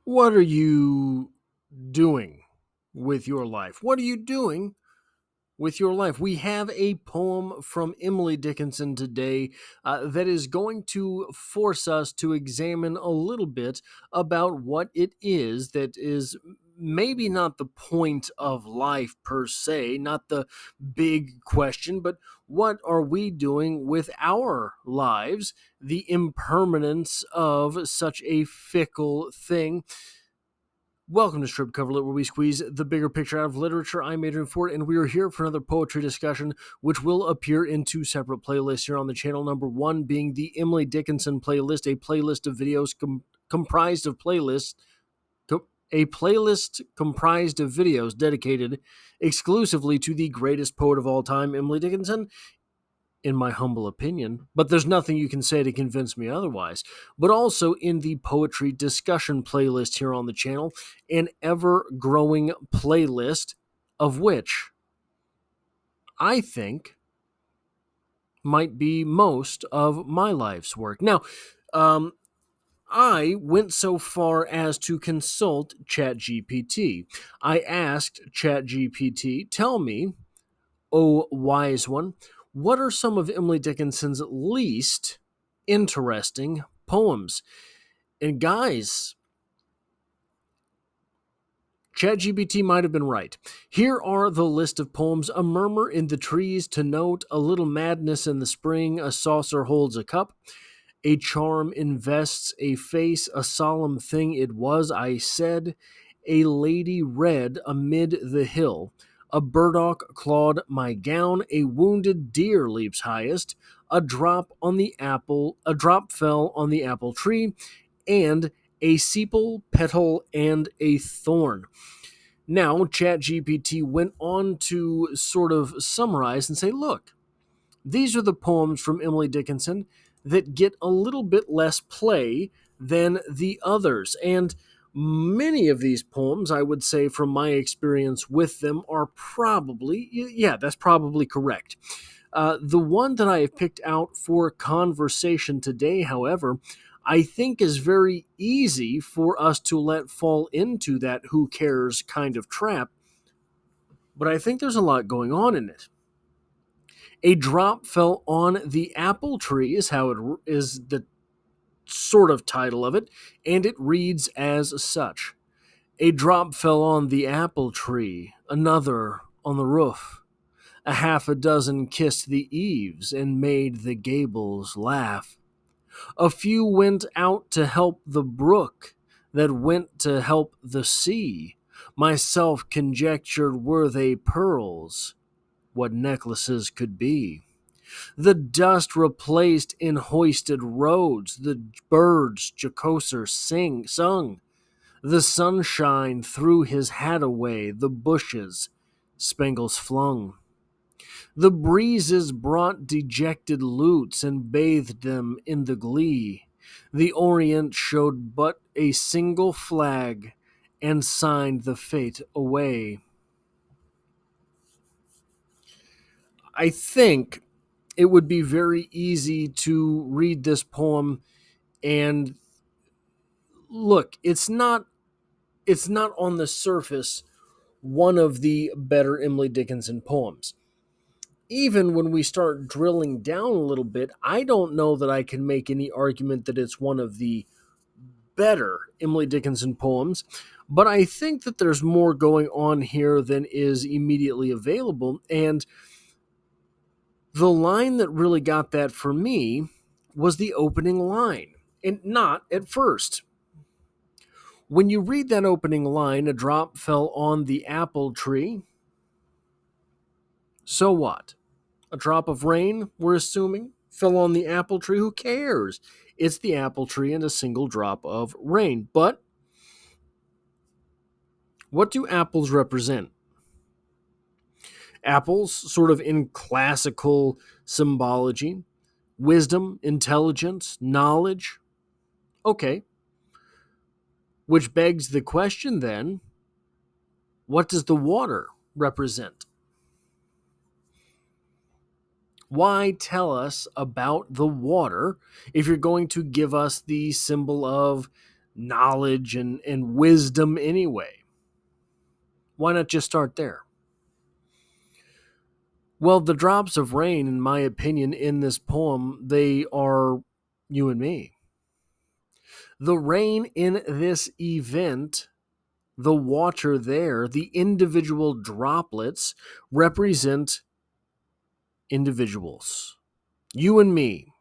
What are you doing with your life? What are you doing with your life? We have a poem from Emily Dickinson today that is going to force us to examine a little bit about what it is that is maybe not the point of life per se, not the big question, but what are we doing with our lives, the impermanence of such a fickle thing. Welcome to Strip Cover Lit, where we squeeze the bigger picture out of literature. I'm Adrian Ford, and we are here for another poetry discussion, which will appear in two separate playlists here on the channel. Number one being the Emily Dickinson playlist, a playlist of videos comprised of playlists, a playlist comprised of videos dedicated exclusively to the greatest poet of all time, Emily Dickinson, in my humble opinion, but there's nothing you can say to convince me otherwise. But also in the poetry discussion playlist here on the channel, an ever growing playlist of which I think might be most of my life's work. Now, um, I went so far as to consult ChatGPT. I asked ChatGPT, tell me, oh wise one, what are some of Emily Dickinson's least interesting poems? And guys, ChatGPT might have been right. Here are the list of poems: A murmur in the trees to note, a little madness in the spring, a saucer holds a cup, a charm invests a face, a solemn thing it was, I said, a lady read amid the hill, a burdock clawed my gown, a wounded deer leaps highest, a drop fell on the apple tree, and a sepal petal and a thorn. Now, ChatGPT went on to sort of summarize and say, look, these are the poems from Emily Dickinson that get a little bit less play than the others. And many of these poems, I would say, from my experience with them, are probably, yeah, that's probably correct. The one that I have picked out for conversation today, however, I think is very easy for us to let fall into that who cares kind of trap, but I think there's a lot going on in it. A drop fell on the apple tree is how it is the sort of title of it, and it reads as such. A drop fell on the apple tree, another on the roof. A half a dozen kissed the eaves and made the gables laugh. A few went out to help the brook that went to help the sea. Myself conjectured were they pearls, what necklaces could be. The dust replaced in hoisted roads, the birds jocoser sung, the sunshine threw his hat away, the bushes spangles flung. The breezes brought dejected lutes and bathed them in the glee. The Orient showed but a single flag and signed the fate away. I think it would be very easy to read this poem and look, it's not on the surface one of the better Emily Dickinson poems. Even when we start drilling down a little bit, I don't know that I can make any argument that it's one of the better Emily Dickinson poems, but I think that there's more going on here than is immediately available. And the line that really got that for me was the opening line, and not at first. When you read that opening line, a drop fell on the apple tree. So what? A drop of rain, we're assuming, fell on the apple tree. Who cares? It's the apple tree and a single drop of rain. But what do apples represent? Apples, sort of in classical symbology, wisdom, intelligence, knowledge. Okay. Which begs the question then, what does the water represent? Why tell us about the water if you're going to give us the symbol of knowledge and wisdom anyway? Why not just start there? Well, the drops of rain, in my opinion, in this poem, they are you and me. The rain in this event, the water there, the individual droplets represent individuals. You and me,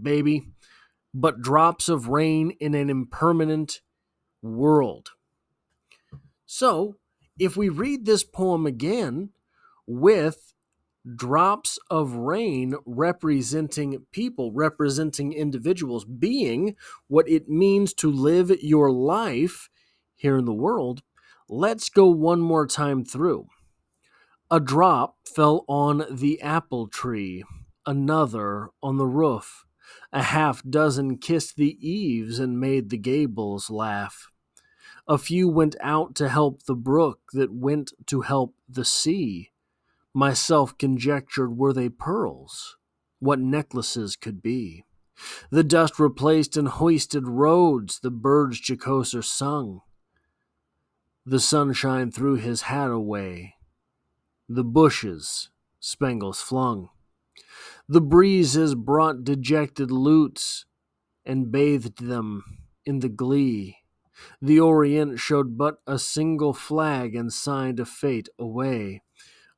baby, but drops of rain in an impermanent world. So, if we read this poem again with drops of rain representing people, representing individuals, being what it means to live your life here in the world, let's go one more time through. A drop fell on the apple tree, another on the roof. A half dozen kissed the eaves and made the gables laugh. A few went out to help the brook that went to help the sea. Myself conjectured were they pearls, what necklaces could be. The dust replaced and hoisted roads, the birds jocoser sung. The sunshine threw his hat away, the bushes spangles flung. The breezes brought dejected lutes and bathed them in the glee. The Orient showed but a single flag and signed a fate away.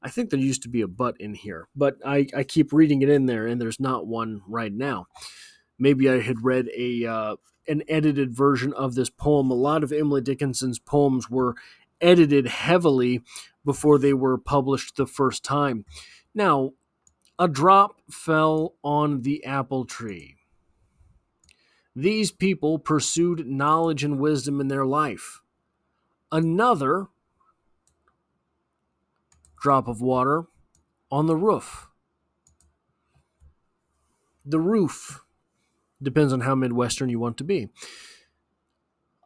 I think there used to be a but in here, but I keep reading it in there, and there's not one right now. Maybe I had read an edited version of this poem. A lot of Emily Dickinson's poems were edited heavily before they were published the first time. Now, a drop fell on the apple tree. These people pursued knowledge and wisdom in their life. Another drop of water on the roof. The roof depends on how Midwestern you want to be.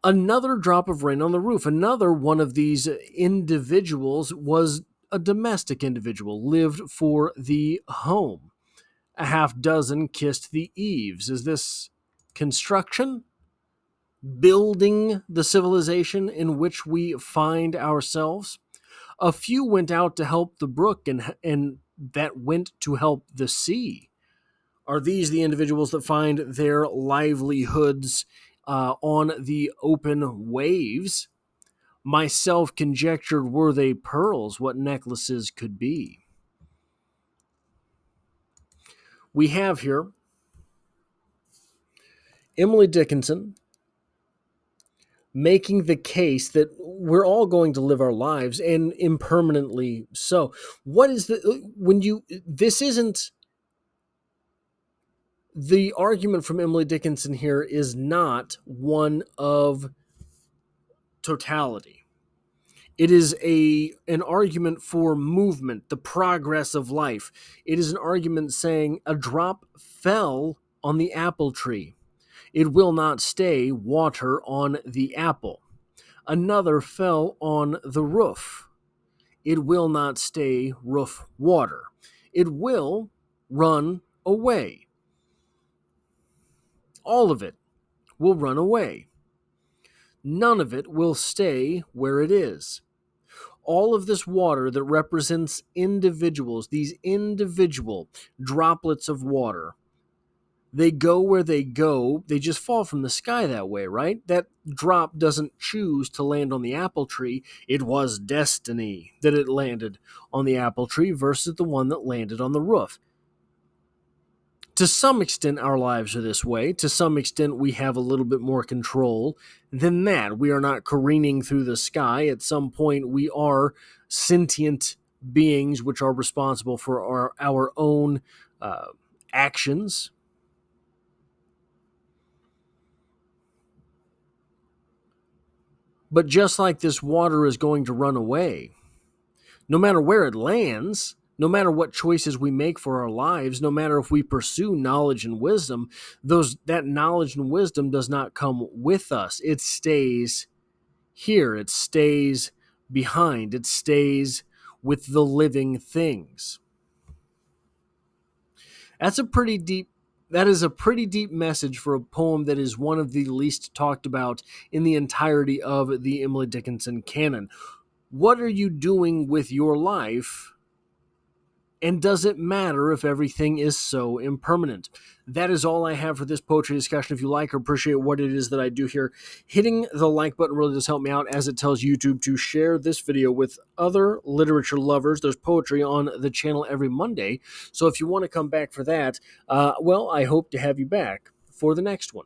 Another drop of rain on the roof. Another one of these individuals was a domestic individual, lived for the home. A half dozen kissed the eaves. Is this construction? Building the civilization in which we find ourselves? A few went out to help the brook, and that went to help the sea. Are these the individuals that find their livelihoods on the open waves? Myself conjectured were they pearls, what necklaces could be. We have here Emily Dickinson making the case that we're all going to live our lives, and impermanently so. What is this isn't the argument from Emily Dickinson here is not one of totality. It is an argument for movement, the progress of life. It is an argument saying a drop fell on the apple tree. It will not stay water on the apple. Another fell on the roof. It will not stay roof water. It will run away. All of it will run away. None of it will stay where it is. All of this water that represents individuals, these individual droplets of water, they go where they go. They just fall from the sky that way, right? That drop doesn't choose to land on the apple tree. It was destiny that it landed on the apple tree versus the one that landed on the roof. To some extent, our lives are this way. To some extent, we have a little bit more control than that. We are not careening through the sky. At some point, we are sentient beings which are responsible for our own actions. But just like this water is going to run away, no matter where it lands, no matter what choices we make for our lives, no matter if we pursue knowledge and wisdom, that knowledge and wisdom does not come with us. It stays here. It stays behind. It stays with the living things. That's a pretty deep That is a pretty deep message for a poem that is one of the least talked about in the entirety of the Emily Dickinson canon. What are you doing with your life? And does it matter if everything is so impermanent? That is all I have for this poetry discussion. If you like or appreciate what it is that I do here, hitting the like button really does help me out, as it tells YouTube to share this video with other literature lovers. There's poetry on the channel every Monday, so if you want to come back for that, well, I hope to have you back for the next one.